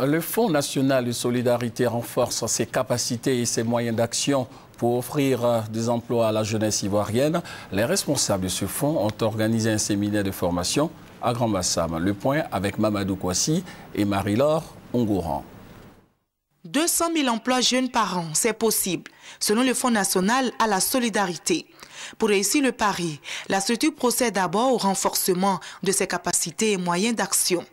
Le Fonds national de solidarité renforce ses capacités et ses moyens d'action pour offrir des emplois à la jeunesse ivoirienne. Les responsables de ce fonds ont organisé un séminaire de formation à Grand-Bassam. Le point avec Mamadou Kouassi et Marie-Laure Ongouran. 200 000 emplois jeunes par an, c'est possible, selon le Fonds national à la solidarité. Pour réussir le pari, la structure procède d'abord au renforcement de ses capacités et moyens d'action.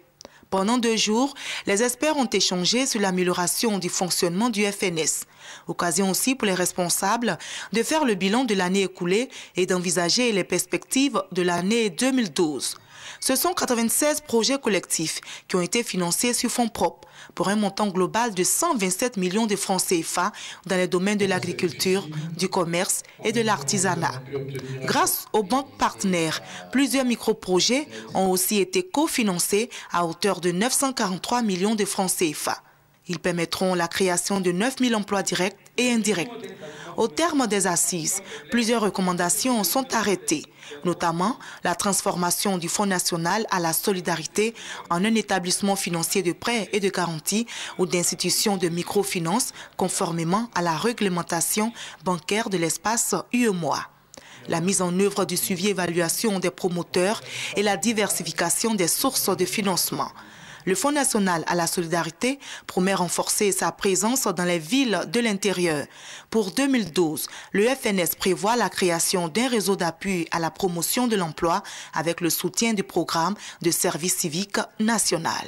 Pendant 2 jours, les experts ont échangé sur l'amélioration du fonctionnement du FNS. Occasion aussi pour les responsables de faire le bilan de l'année écoulée et d'envisager les perspectives de l'année 2012. Ce sont 96 projets collectifs qui ont été financés sur fonds propres pour un montant global de 127 millions de francs CFA dans les domaines de l'agriculture, du commerce et de l'artisanat. Grâce aux banques partenaires, plusieurs micro-projets ont aussi été cofinancés à hauteur de 943 millions de francs CFA. Ils permettront la création de 9 000 emplois directs et indirects. Au terme des assises, plusieurs recommandations sont arrêtées, notamment la transformation du Fonds national à la solidarité en un établissement financier de prêts et de garanties ou d'institutions de microfinance conformément à la réglementation bancaire de l'espace UEMOA. La mise en œuvre du suivi et évaluation des promoteurs et la diversification des sources de financement. Le Fonds national à la solidarité promet renforcer sa présence dans les villes de l'intérieur. Pour 2012, le FNS prévoit la création d'un réseau d'appui à la promotion de l'emploi avec le soutien du programme de service civique national.